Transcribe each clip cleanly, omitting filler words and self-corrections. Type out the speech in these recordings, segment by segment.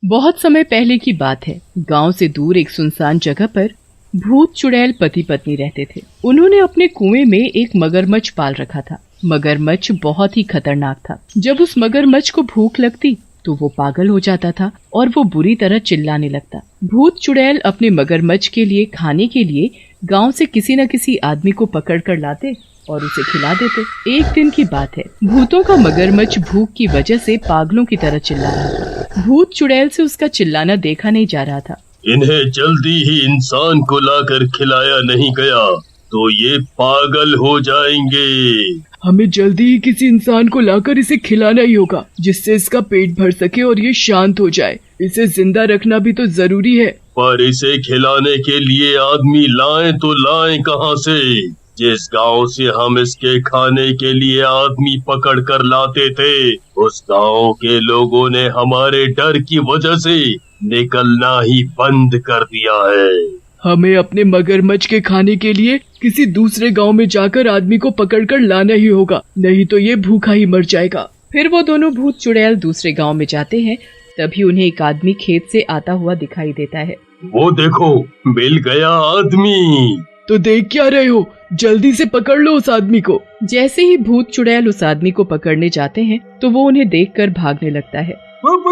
बहुत समय पहले की बात है। गांव से दूर एक सुनसान जगह पर भूत चुड़ैल पति पत्नी रहते थे। उन्होंने अपने कुएं में एक मगरमच्छ पाल रखा था। मगरमच्छ बहुत ही खतरनाक था। जब उस मगरमच्छ को भूख लगती तो वो पागल हो जाता था और वो बुरी तरह चिल्लाने लगता। भूत चुड़ैल अपने मगरमच्छ के लिए खाने के लिए गांव से किसी न किसी आदमी को पकड़ कर लाते और उसे खिला देते। एक दिन की बात है, भूतों का मगरमच्छ भूख की वजह से पागलों की तरह चिल्ला रहा था। भूत चुड़ैल से उसका चिल्लाना देखा नहीं जा रहा था। इन्हें जल्दी ही इंसान को लाकर खिलाया नहीं गया तो ये पागल हो जाएंगे। हमें जल्दी ही किसी इंसान को लाकर इसे खिलाना ही होगा, जिससे इसका पेट भर सके और ये शांत हो जाए। इसे जिंदा रखना भी तो जरूरी है। पर इसे खिलाने के लिए आदमी लाएं तो लाएं कहां से? जिस गांव से हम इसके खाने के लिए आदमी पकड़ कर लाते थे, उस गांव के लोगों ने हमारे डर की वजह से निकलना ही बंद कर दिया है। हमें अपने मगरमच्छ के खाने के लिए किसी दूसरे गांव में जाकर आदमी को पकड़कर लाना ही होगा, नहीं तो ये भूखा ही मर जाएगा। फिर वो दोनों भूत चुड़ैल दूसरे गांव में जाते हैं। तभी उन्हें एक आदमी खेत से आता हुआ दिखाई देता है। वो देखो, मिल गया आदमी। तो देख क्या रहे हो, जल्दी से पकड़ लो उस आदमी को। जैसे ही भूत चुड़ैल उस आदमी को पकड़ने जाते हैं तो वो उन्हें देखकर भागने लगता है। भूत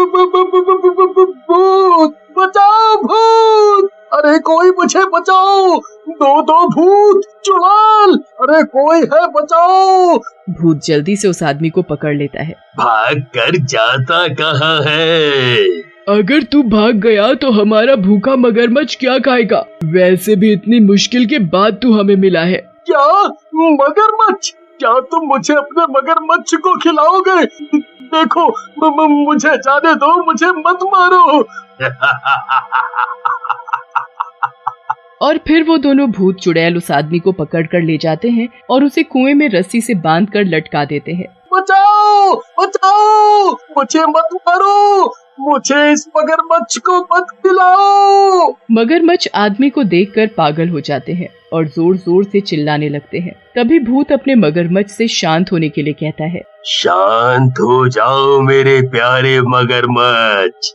बचाओ, भूत! अरे कोई मुझे बचाओ! दो भूत चुड़ैल! अरे कोई है, बचाओ! भूत जल्दी से उस आदमी को पकड़ लेता है। भाग कर जाता कहाँ है? अगर तू भाग गया तो हमारा भूखा मगरमच्छ क्या खाएगा? वैसे भी इतनी मुश्किल के बाद तू हमें मिला है। क्या मगरमच्छ? क्या तुम मुझे अपने मगरमच्छ को खिलाओगे? देखो, मुझे जाने दो, मुझे मत मारो। और फिर वो दोनों भूत चुड़ैल उस आदमी को पकड़कर ले जाते हैं और उसे कुएं में रस्सी से बांधकर लटका देते हैं। बचाओ, बचाओ! मुझे मत मारो, मुझे इस मगरमच्छ को मत खिलाओ। मगरमच्छ आदमी को देखकर पागल हो जाते हैं और जोर जोर से चिल्लाने लगते हैं। तभी भूत अपने मगरमच्छ से शांत होने के लिए कहता है। शांत हो जाओ मेरे प्यारे मगरमच्छ।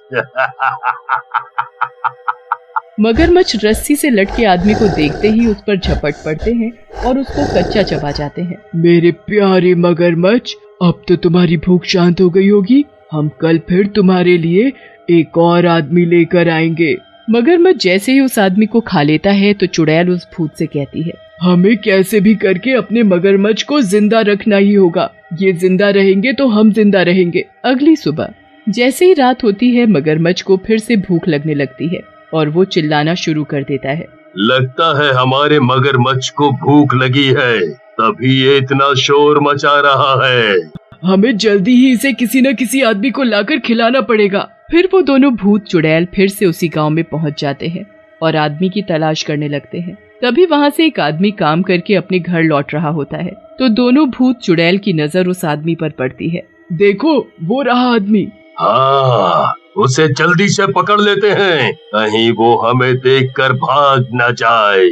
मगरमच्छ रस्सी से लटके आदमी को देखते ही उस पर झपट पड़ते हैं और उसको कच्चा चबा जाते हैं। मेरे प्यारे मगरमच्छ, अब तो तुम्हारी भूख शांत हो गई होगी। हम कल फिर तुम्हारे लिए एक और आदमी लेकर आएंगे। मगरमच्छ जैसे ही उस आदमी को खा लेता है तो चुड़ैल उस भूत से कहती है, हमें कैसे भी करके अपने मगरमच्छ को जिंदा रखना ही होगा। ये जिंदा रहेंगे तो हम जिंदा रहेंगे। अगली सुबह जैसे ही रात होती है, मगरमच्छ को फिर से भूख लगने लगती है और वो चिल्लाना शुरू कर देता है। लगता है हमारे मगरमच्छ को भूख लगी है, तभी ये इतना शोर मचा रहा है। हमें जल्दी ही इसे किसी न किसी आदमी को लाकर खिलाना पड़ेगा। फिर वो दोनों भूत चुड़ैल फिर से उसी गांव में पहुंच जाते हैं और आदमी की तलाश करने लगते हैं। तभी वहां से एक आदमी काम करके अपने घर लौट रहा होता है तो दोनों भूत चुड़ैल की नजर उस आदमी पर पड़ती है। देखो, वो रहा आदमी। हाँ, उसे जल्दी से पकड़ लेते हैं, कहीं वो हमें देखकर भाग न जाए।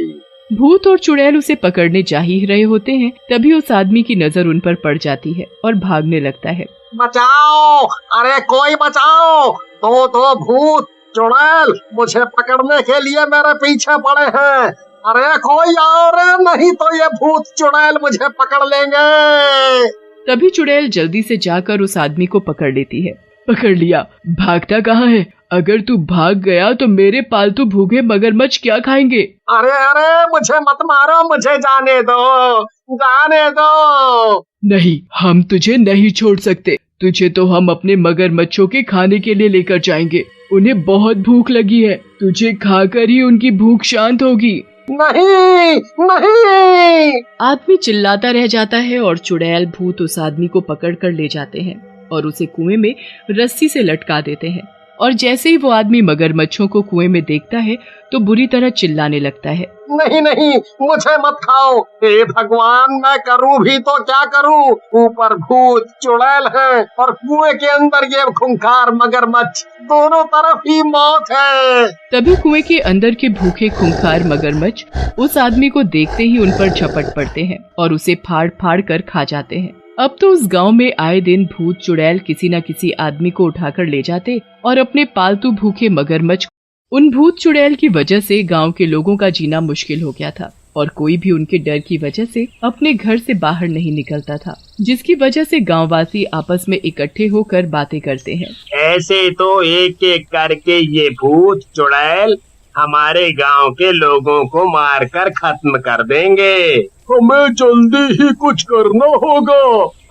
भूत और चुड़ैल उसे पकड़ने जा ही रहे होते हैं, तभी उस आदमी की नजर उन पर पड़ जाती है और भागने लगता है। बचाओ! अरे कोई बचाओ! दो भूत चुड़ैल मुझे पकड़ने के लिए मेरे पीछे पड़े हैं। अरे कोई और, नहीं तो ये भूत चुड़ैल मुझे पकड़ लेंगे। तभी चुड़ैल जल्दी से जाकर उस आदमी को पकड़ लेती है। पकड़ लिया। भागता कहाँ है? अगर तू भाग गया तो मेरे पालतू भूखे मगरमच्छ क्या खाएंगे? अरे मुझे मत मारो, मुझे जाने दो, जाने दो। नहीं, हम तुझे नहीं छोड़ सकते। तुझे तो हम अपने मगरमच्छों के खाने के लिए लेकर जाएंगे। उन्हें बहुत भूख लगी है, तुझे खाकर ही उनकी भूख शांत होगी। नहीं, नहीं। आदमी चिल्लाता रह जाता है और चुड़ैल भूत उस आदमी को पकड़ कर ले जाते हैं और उसे कुएं में रस्सी से लटका देते हैं। और जैसे ही वो आदमी मगरमच्छों को कुएं में देखता है तो बुरी तरह चिल्लाने लगता है। नहीं नहीं, मुझे मत खाओ। हे भगवान, मैं करूं भी तो क्या करूं? ऊपर भूत चुड़ैल है और कुएं के अंदर ये खूंखार मगरमच्छ, दोनों तरफ ही मौत है। तभी कुएं के अंदर के भूखे खूंखार मगरमच्छ उस आदमी को देखते ही उन पर झपट पड़ते हैं और उसे फाड़ फाड़ कर खा जाते हैं। अब तो उस गांव में आए दिन भूत चुड़ैल किसी न किसी आदमी को उठाकर ले जाते और अपने पालतू भूखे मगरमच्छ। उन भूत चुड़ैल की वजह से गांव के लोगों का जीना मुश्किल हो गया था और कोई भी उनके डर की वजह से अपने घर से बाहर नहीं निकलता था, जिसकी वजह से गांववासी आपस में इकट्ठे होकर बातें करते हैं। ऐसे तो एक एक करके ये भूत चुड़ैल हमारे गांव के लोगों को मारकर खत्म कर देंगे। हमें जल्दी ही कुछ करना होगा।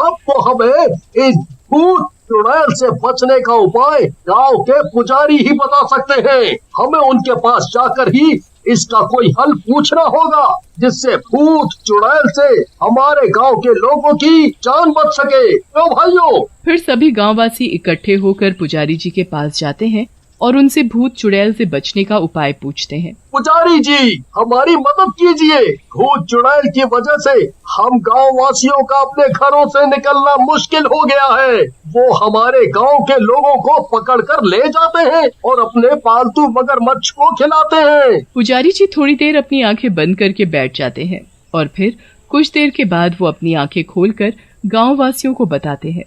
अब तो हमें इस भूत चुड़ैल से बचने का उपाय गांव के पुजारी ही बता सकते हैं। हमें उनके पास जाकर ही इसका कोई हल पूछना होगा, जिससे भूत चुड़ैल से हमारे गांव के लोगों की जान बच सके। तो भाइयों, फिर सभी गांववासी इकट्ठे होकर पुजारी जी के पास जाते हैं और उनसे भूत चुड़ैल से बचने का उपाय पूछते हैं। पुजारी जी, हमारी मदद कीजिए। भूत चुड़ैल की वजह से हम गांव वासियों का अपने घरों से निकलना मुश्किल हो गया है। वो हमारे गांव के लोगों को पकड़कर ले जाते हैं और अपने पालतू मगरमच्छ को खिलाते हैं। पुजारी जी थोड़ी देर अपनी आंखें बंद करके बैठ जाते हैं और फिर कुछ देर के बाद वो अपनी आंखें खोलकर गांव वासियों को बताते हैं।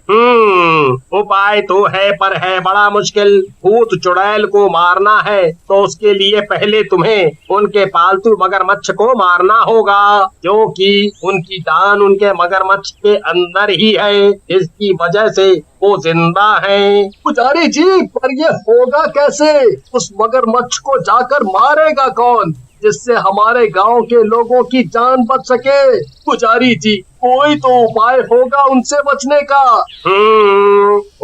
उपाय तो है, पर है बड़ा मुश्किल। भूत चुड़ैल को मारना है तो उसके लिए पहले तुम्हें उनके पालतू मगरमच्छ को मारना होगा, क्योंकि उनकी जान उनके मगरमच्छ के अंदर ही है, इसकी वजह से वो जिंदा हैं। पुजारी जी, पर ये होगा कैसे? उस मगरमच्छ को जाकर मारेगा कौन, जिससे हमारे गांव के लोगों की जान बच सके? पुजारी जी, कोई तो उपाय होगा उनसे बचने का।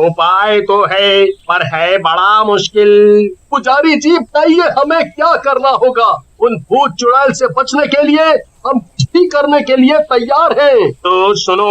उपाय तो है, पर है बड़ा मुश्किल। पुजारी जी, बताइए हमें क्या करना होगा? उन भूत चुड़ैल से बचने के लिए हम कुछ भी करने के लिए तैयार हैं। तो सुनो,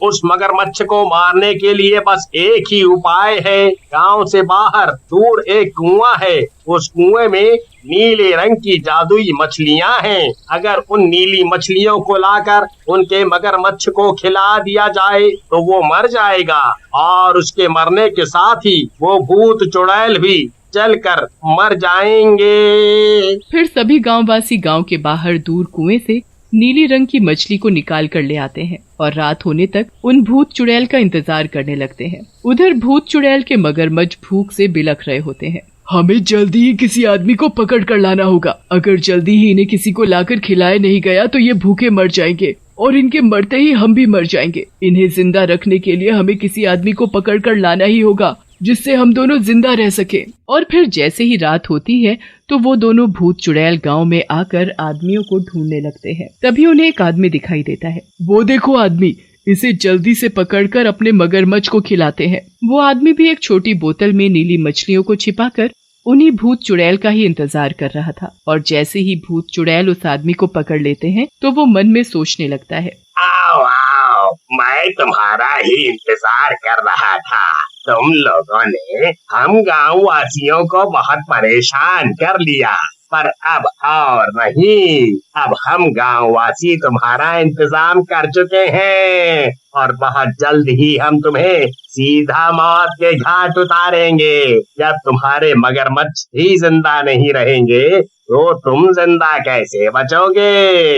उस मगरमच्छ को मारने के लिए बस एक ही उपाय है। गांव से बाहर दूर एक कुआं है, उस कुएं में नीले रंग की जादुई मछलियां हैं। अगर उन नीली मछलियों को लाकर उनके मगरमच्छ को खिला दिया जाए तो वो मर जाएगा और उसके मरने के साथ ही वो भूत चुड़ैल भी जलकर मर जाएंगे। फिर सभी गांववासी गांव के बाहर दूर कुएं से नीली रंग की मछली को निकाल कर ले आते हैं और रात होने तक उन भूत चुड़ैल का इंतजार करने लगते हैं। उधर भूत चुड़ैल के मगरमच्छ भूख से बिलख रहे होते हैं। हमें जल्दी ही किसी आदमी को पकड़ कर लाना होगा। अगर जल्दी ही इन्हें किसी को लाकर खिलाया नहीं गया तो ये भूखे मर जाएंगे और इनके मरते ही हम भी मर जाएंगे। इन्हें जिंदा रखने के लिए हमें किसी आदमी को पकड़ कर लाना ही होगा, जिससे हम दोनों जिंदा रह सके। और फिर जैसे ही रात होती है तो वो दोनों भूत चुड़ैल गांव में आकर आदमियों को ढूंढने लगते हैं। तभी उन्हें एक आदमी दिखाई देता है। वो देखो आदमी, इसे जल्दी से पकड़कर अपने मगरमच्छ को खिलाते हैं। वो आदमी भी एक छोटी बोतल में नीली मछलियों को छिपाकर उन्हीं भूत चुड़ैल का ही इंतजार कर रहा था। और जैसे ही भूत चुड़ैल उस आदमी को पकड़ लेते हैं तो वो मन में सोचने लगता है, आओ आओ, मैं तुम्हारा ही इंतजार कर रहा था। तुम लोगों ने हम गाँव वासियों को बहुत परेशान कर लिया, पर अब और नहीं। अब हम गाँव वासी तुम्हारा इंतजाम कर चुके हैं और बहुत जल्द ही हम तुम्हें सीधा मौत के घाट उतारेंगे। जब तुम्हारे मगरमच्छ ही जिंदा नहीं रहेंगे तो तुम जिंदा कैसे बचोगे?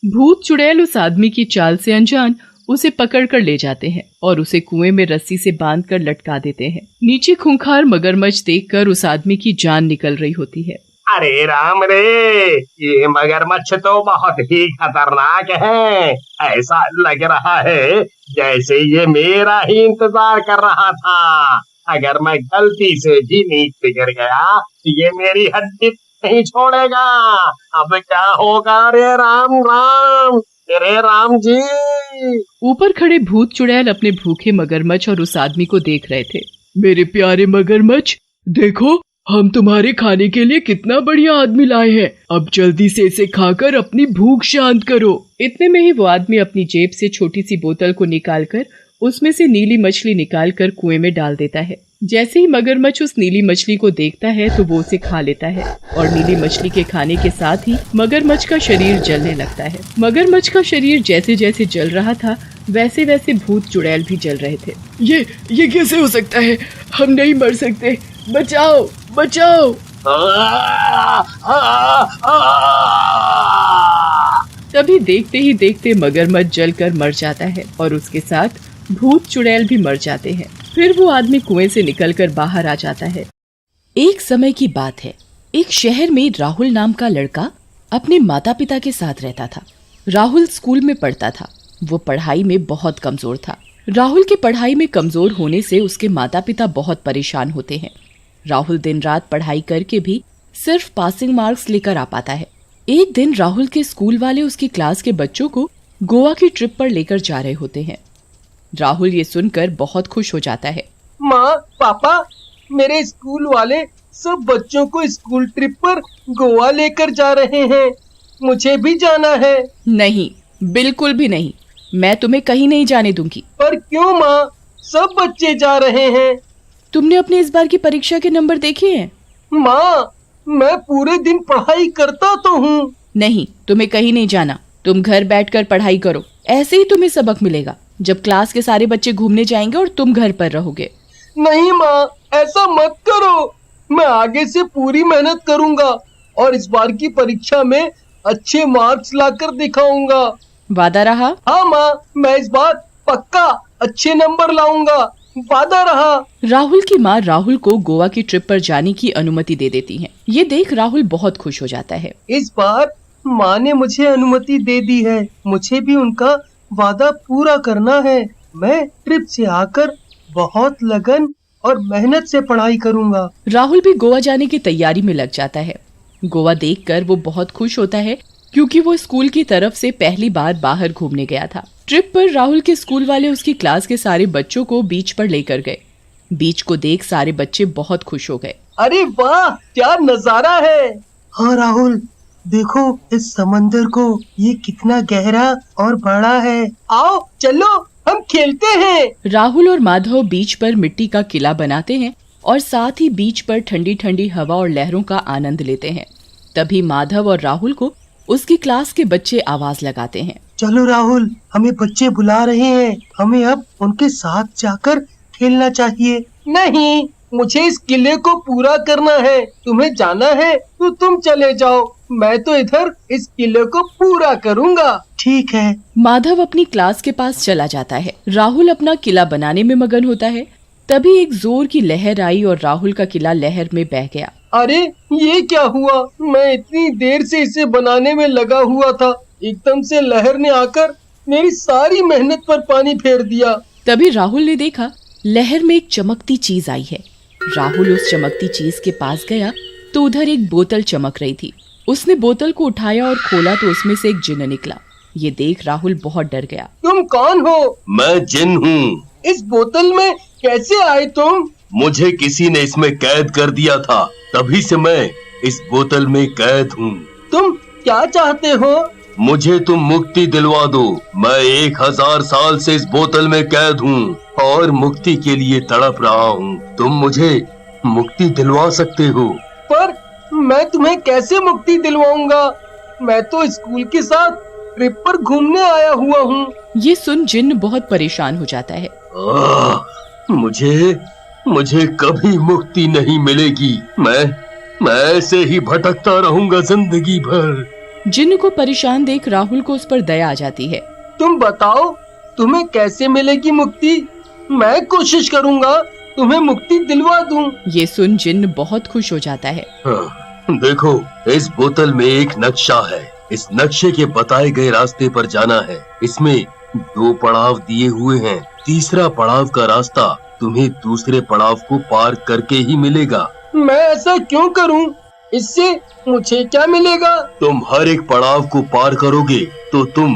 भूत चुड़ैल उस आदमी की चाल से अनजान उसे पकड़कर ले जाते हैं और उसे कुएं में रस्सी से बांधकर लटका देते हैं। नीचे खूंखार मगरमच्छ देखकर उस आदमी की जान निकल रही होती है। अरे राम रे, ये मगरमच्छ तो बहुत ही खतरनाक है। ऐसा लग रहा है जैसे ये मेरा ही इंतजार कर रहा था। अगर मैं गलती से भी नीचे गिर गया तो ये मेरी हड्डी नहीं छोड़ेगा। अब क्या होगा? रे राम राम, तेरे राम जी। ऊपर खड़े भूत चुड़ैल अपने भूखे मगरमच्छ और उस आदमी को देख रहे थे। मेरे प्यारे मगरमच्छ, देखो हम तुम्हारे खाने के लिए कितना बढ़िया आदमी लाए हैं। अब जल्दी से इसे खाकर अपनी भूख शांत करो। इतने में ही वो आदमी अपनी जेब से छोटी सी बोतल को निकालकर उसमें से नीली मछली निकालकर कुएं में डाल देता है। जैसे ही मगरमच्छ उस नीली मछली को देखता है तो वो उसे खा लेता है और नीली मछली के खाने के साथ ही मगरमच्छ का शरीर जलने लगता है। मगरमच्छ का शरीर जैसे जैसे जल रहा था वैसे वैसे भूत चुड़ैल भी जल रहे थे। ये कैसे हो सकता है? हम नहीं मर सकते, बचाओ बचाओ। तभी देखते ही देखते मगरमच्छ जलकर मर जाता है और उसके साथ भूत चुड़ैल भी मर जाते हैं। फिर वो आदमी कुएं से निकलकर बाहर आ जाता है। एक समय की बात है, एक शहर में राहुल नाम का लड़का अपने माता पिता के साथ रहता था। राहुल स्कूल में पढ़ता था। वो पढ़ाई में बहुत कमजोर था। राहुल के पढ़ाई में कमजोर होने से उसके माता पिता बहुत परेशान होते हैं। राहुल दिन रात पढ़ाई करके भी सिर्फ पासिंग मार्क्स लेकर आ पाता है। एक दिन राहुल के स्कूल वाले उसकी क्लास के बच्चों को गोवा की ट्रिप पर लेकर जा रहे होते हैं। राहुल ये सुनकर बहुत खुश हो जाता है। माँ, पापा, मेरे स्कूल वाले सब बच्चों को स्कूल ट्रिप पर गोवा लेकर जा रहे हैं। मुझे भी जाना है। नहीं, बिल्कुल भी नहीं। मैं तुम्हें कहीं नहीं जाने दूंगी। पर क्यों माँ? सब बच्चे जा रहे हैं। तुमने अपने इस बार की परीक्षा के नंबर देखे हैं? माँ, मैं पूरे दिन पढ़ाई करता तो हूँ। नहीं, तुम्हें कहीं नहीं जाना। तुम घर बैठकर पढ़ाई करो। ऐसे ही तुम्हें सबक मिलेगा जब क्लास के सारे बच्चे घूमने जाएंगे और तुम घर पर रहोगे। नहीं माँ, ऐसा मत करो। मैं आगे से पूरी मेहनत करूँगा और इस बार की परीक्षा में अच्छे मार्क्स लाकर दिखाऊंगा। वादा रहा? हाँ माँ, मैं इस बार पक्का अच्छे नंबर लाऊंगा। वादा रहा। राहुल की माँ राहुल को गोवा की ट्रिप पर जाने की अनुमति दे देती हैं। ये देख राहुल बहुत खुश हो जाता है। इस बार माँ ने मुझे अनुमति दे दी है। मुझे भी उनका वादा पूरा करना है। मैं ट्रिप से आकर बहुत लगन और मेहनत से पढ़ाई करूँगा। राहुल भी गोवा जाने की तैयारी में लग जाता है। गोवा देखकर वो बहुत खुश होता है क्योंकि वो स्कूल की तरफ से पहली बार बाहर घूमने गया था। ट्रिप पर राहुल के स्कूल वाले उसकी क्लास के सारे बच्चों को बीच पर लेकर गए। बीच को देख सारे बच्चे बहुत खुश हो गए। अरे वाह, क्या नजारा है। हाँ राहुल, देखो इस समंदर को, ये कितना गहरा और बड़ा है। आओ चलो हम खेलते हैं। राहुल और माधव बीच पर मिट्टी का किला बनाते हैं और साथ ही बीच पर ठंडी ठंडी हवा और लहरों का आनंद लेते हैं। तभी माधव और राहुल को उसकी क्लास के बच्चे आवाज लगाते हैं। चलो राहुल, हमें बच्चे बुला रहे हैं। हमें अब उनके साथ जाकर खेलना चाहिए। नहीं, मुझे इस किले को पूरा करना है। तुम्हें जाना है तो तुम चले जाओ। मैं तो इधर इस किले को पूरा करूँगा। ठीक है। माधव अपनी क्लास के पास चला जाता है। राहुल अपना किला बनाने में मगन होता है। तभी एक जोर की लहर आई और राहुल का किला लहर में बह गया। अरे ये क्या हुआ? मैं इतनी देर से इसे बनाने में लगा हुआ था, एकदम से लहर ने आकर मेरी सारी मेहनत पर पानी फेर दिया। तभी राहुल ने देखा लहर में एक चमकती चीज आई है। राहुल उस चमकती चीज के पास गया तो उधर एक बोतल चमक रही थी। उसने बोतल को उठाया और खोला तो उसमें से एक जिन्न निकला। ये देख राहुल बहुत डर गया। तुम कौन हो? मैं जिन हूँ। इस बोतल में कैसे आए तुम? मुझे किसी ने इसमें कैद कर दिया था, तभी से मैं इस बोतल में कैद हूँ। तुम क्या चाहते हो? मुझे तुम मुक्ति दिलवा दो। मैं 1000 साल से इस बोतल में कैद हूँ और मुक्ति के लिए तड़प रहा हूँ। तुम मुझे मुक्ति दिलवा सकते हो? पर मैं तुम्हें कैसे मुक्ति दिलवाऊंगा? मैं तो स्कूल के साथ ट्रिप पर घूमने आया हुआ हूँ। ये सुन जिन्न बहुत परेशान हो जाता है। मुझे कभी मुक्ति नहीं मिलेगी। मैं ऐसे ही भटकता रहूंगा जिंदगी भर। जिन्न को परेशान देख राहुल को उस पर दया आ जाती है। तुम बताओ, तुम्हें कैसे मिलेगी मुक्ति? मैं कोशिश करूँगा तुम्हें मुक्ति दिलवा दूं। ये सुन जिन्न बहुत खुश हो जाता है। देखो, इस बोतल में एक नक्शा है। इस नक्शे के बताए गए रास्ते पर जाना है। इसमें 2 पड़ाव दिए हुए हैं। तीसरा पड़ाव का रास्ता तुम्हें दूसरे पड़ाव को पार करके ही मिलेगा। मैं ऐसा क्यों करूं? इससे मुझे क्या मिलेगा? तुम हर एक पड़ाव को पार करोगे तो तुम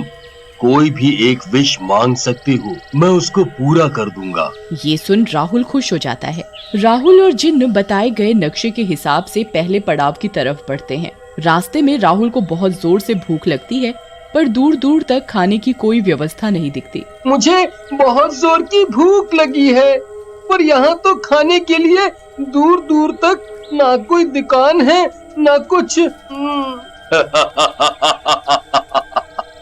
कोई भी एक विश मांग सकते हो। मैं उसको पूरा कर दूंगा। ये सुन राहुल खुश हो जाता है। राहुल और जिन्न बताए गए नक्शे के हिसाब से पहले पड़ाव की तरफ बढ़ते हैं। रास्ते में राहुल को बहुत जोर से भूख लगती है, पर दूर दूर तक खाने की कोई व्यवस्था नहीं दिखती। मुझे बहुत जोर की भूख लगी है, पर यहाँ तो खाने के लिए दूर दूर तक ना कोई दुकान है ना कुछ।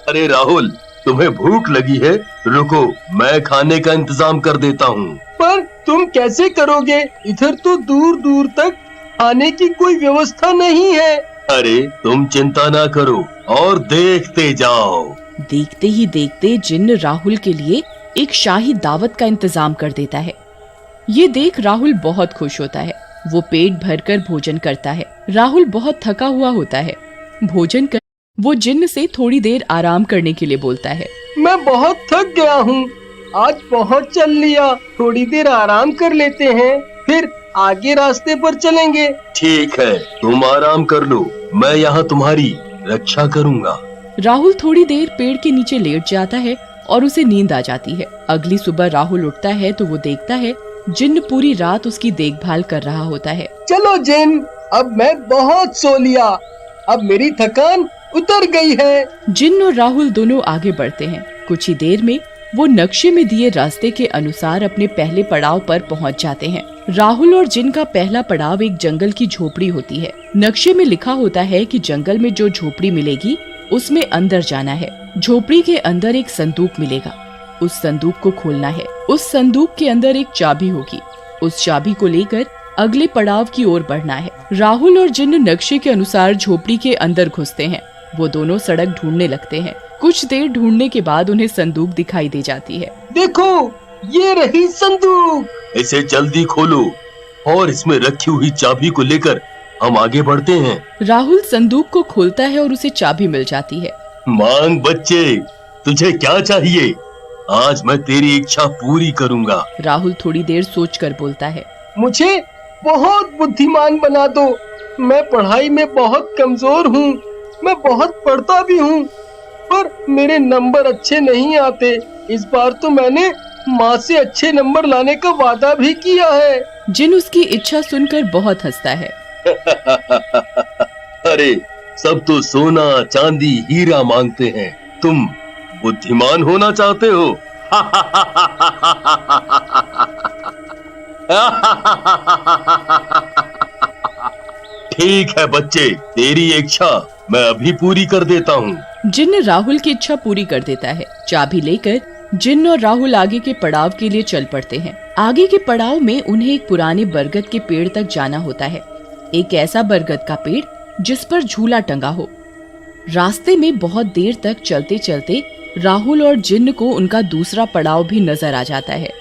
अरे राहुल, तुम्हें भूख लगी है? रुको, मैं खाने का इंतजाम कर देता हूँ। पर तुम कैसे करोगे? इधर तो दूर दूर तक खाने की कोई व्यवस्था नहीं है। अरे तुम चिंता ना करो और देखते जाओ। देखते ही देखते जिन्न राहुल के लिए एक शाही दावत का इंतजाम कर देता है। ये देख राहुल बहुत खुश होता है। वो पेट भरकर भोजन करता है। राहुल बहुत थका हुआ होता है। भोजन कर वो जिन्न से थोड़ी देर आराम करने के लिए बोलता है। मैं बहुत थक गया हूँ, आज बहुत चल लिया, थोड़ी देर आराम कर लेते हैं, फिर आगे रास्ते पर चलेंगे। ठीक है, तुम आराम कर लो, मैं यहाँ तुम्हारी रक्षा करूँगा। राहुल थोड़ी देर पेड़ के नीचे लेट जाता है और उसे नींद आ जाती है। अगली सुबह राहुल उठता है तो वो देखता है जिन्न पूरी रात उसकी देखभाल कर रहा होता है। चलो जिन्न, अब मैं बहुत सो लिया, अब मेरी थकान उतर गई है। जिन्न और राहुल दोनों आगे बढ़ते हैं। कुछ ही देर में वो नक्शे में दिए रास्ते के अनुसार अपने पहले पड़ाव पर पहुंच जाते हैं। राहुल और जिन्न का पहला पड़ाव एक जंगल की झोपड़ी होती है। नक्शे में लिखा होता है कि जंगल में जो झोपड़ी मिलेगी उसमें अंदर जाना है। झोपड़ी के अंदर एक संदूक मिलेगा, उस संदूक को खोलना है। उस संदूक के अंदर एक चाबी होगी, उस चाबी को लेकर अगले पड़ाव की ओर बढ़ना है। राहुल और जिन्न नक्शे के अनुसार झोपड़ी के अंदर घुसते हैं। वो दोनों सड़क ढूंढने लगते हैं। कुछ देर ढूंढने के बाद उन्हें संदूक दिखाई दे जाती है। देखो, ये रही संदूक। इसे जल्दी खोलो और इसमें रखी हुई चाबी को लेकर हम आगे बढ़ते हैं। राहुल संदूक को खोलता है और उसे चाबी मिल जाती है। मांग बच्चे, तुझे क्या चाहिए? आज मैं तेरी इच्छा पूरी करूंगा। राहुल थोड़ी देर सोचकर बोलता है। मुझे बहुत बुद्धिमान बना दो, मैं पढ़ाई में बहुत कमजोर हूँ, मैं बहुत पढ़ता भी हूँ, पर मेरे नंबर अच्छे नहीं आते। इस बार तो मैंने माँ से अच्छे नंबर लाने का वादा भी किया है। जिन्न उसकी इच्छा सुनकर बहुत हंसता है। अरे सब तो सोना चांदी हीरा मांगते हैं, तुम बुद्धिमान होना चाहते हो? ठीक है बच्चे, तेरी इच्छा मैं अभी पूरी कर देता हूँ। जिन्न राहुल की इच्छा पूरी कर देता है। चाबी लेकर जिन्न और राहुल आगे के पड़ाव के लिए चल पड़ते हैं। आगे के पड़ाव में उन्हें एक पुराने बरगद के पेड़ तक जाना होता है। एक ऐसा बरगद का पेड़ जिस पर झूला टंगा हो। रास्ते में बहुत देर तक चलते चलते राहुल और जिन्न को उनका दूसरा पड़ाव भी नजर आ जाता है।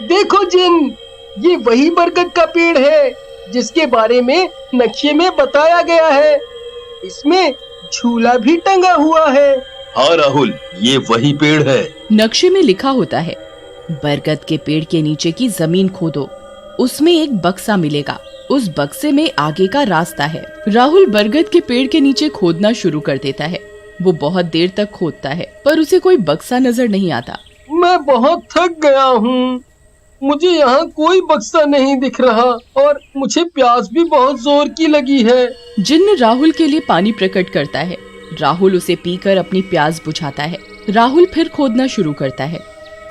देखो जिन्न, ये वही बरगद का पेड़ है जिसके बारे में नक्शे में बताया गया है। इसमें झूला भी टंगा हुआ है। हाँ राहुल, ये वही पेड़ है। नक्शे में लिखा होता है, बरगद के पेड़ के नीचे की जमीन खोदो, उसमें एक बक्सा मिलेगा, उस बक्से में आगे का रास्ता है। राहुल बरगद के पेड़ के नीचे खोदना शुरू कर देता है। वो बहुत देर तक खोदता है पर उसे कोई बक्सा नजर नहीं आता। मैं बहुत थक गया हूँ, मुझे यहाँ कोई बक्सा नहीं दिख रहा और मुझे प्यास भी बहुत जोर की लगी है। जिन्न राहुल के लिए पानी प्रकट करता है। राहुल उसे पीकर अपनी प्यास बुझाता है। राहुल फिर खोदना शुरू करता है।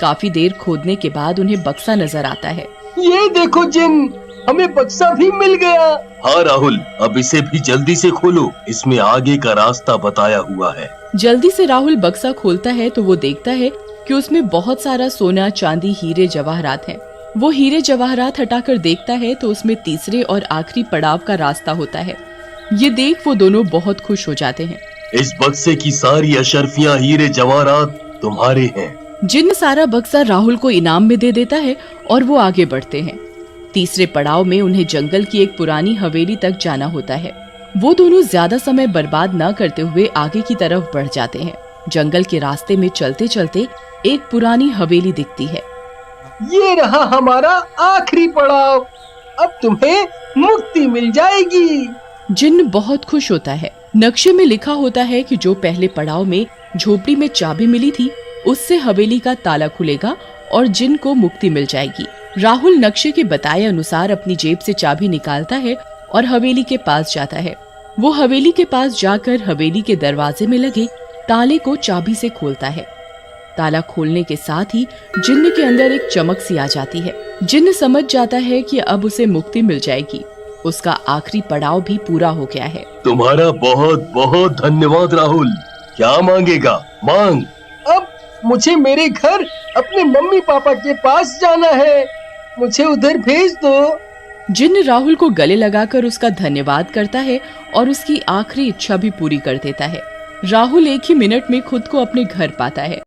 काफी देर खोदने के बाद उन्हें बक्सा नजर आता है। ये देखो जिन्न, हमें बक्सा भी मिल गया। हाँ राहुल, अब इसे भी जल्दी से खोलो, इसमें आगे का रास्ता बताया हुआ है। जल्दी से राहुल बक्सा खोलता है तो वो देखता है कि उसमें बहुत सारा सोना चांदी हीरे जवाहरात हैं। वो हीरे जवाहरात हटाकर देखता है तो उसमें तीसरे और आखिरी पड़ाव का रास्ता होता है। ये देख वो दोनों बहुत खुश हो जाते हैं। इस बक्से की सारी अशर्फियाँ हीरे जवाहरात तुम्हारे हैं। जिन्न सारा बक्सा राहुल को इनाम में दे देता है और वो आगे बढ़ते हैं। तीसरे पड़ाव में उन्हें जंगल की एक पुरानी हवेली तक जाना होता है। वो दोनों ज्यादा समय बर्बाद न करते हुए आगे की तरफ बढ़ जाते हैं। जंगल के रास्ते में चलते चलते एक पुरानी हवेली दिखती है। ये रहा हमारा आखिरी पड़ाव, अब तुम्हें मुक्ति मिल जाएगी। जिन्न बहुत खुश होता है। नक्शे में लिखा होता है कि जो पहले पड़ाव में झोपड़ी में चाबी मिली थी उससे हवेली का ताला खुलेगा और जिन्न को मुक्ति मिल जाएगी। राहुल नक्शे के बताए अनुसार अपनी जेब से चाबी निकालता है और हवेली के पास जाता है। वो हवेली के पास जाकर हवेली के दरवाजे में लगे ताले को चाबी से खोलता है। ताला खोलने के साथ ही जिन्न के अंदर एक चमक सी आ जाती है। जिन्न समझ जाता है कि अब उसे मुक्ति मिल जाएगी। उसका आखिरी पड़ाव भी पूरा हो गया है। तुम्हारा बहुत बहुत धन्यवाद राहुल। क्या मांगेगा? मांग। अब मुझे मेरे घर अपने मम्मी पापा के पास जाना है, मुझे उधर भेज दो। जिन्न राहुल को गले लगाकर उसका धन्यवाद करता है और उसकी आखिरी इच्छा भी पूरी कर देता है। राहुल एक ही मिनट में खुद को अपने घर पाता है।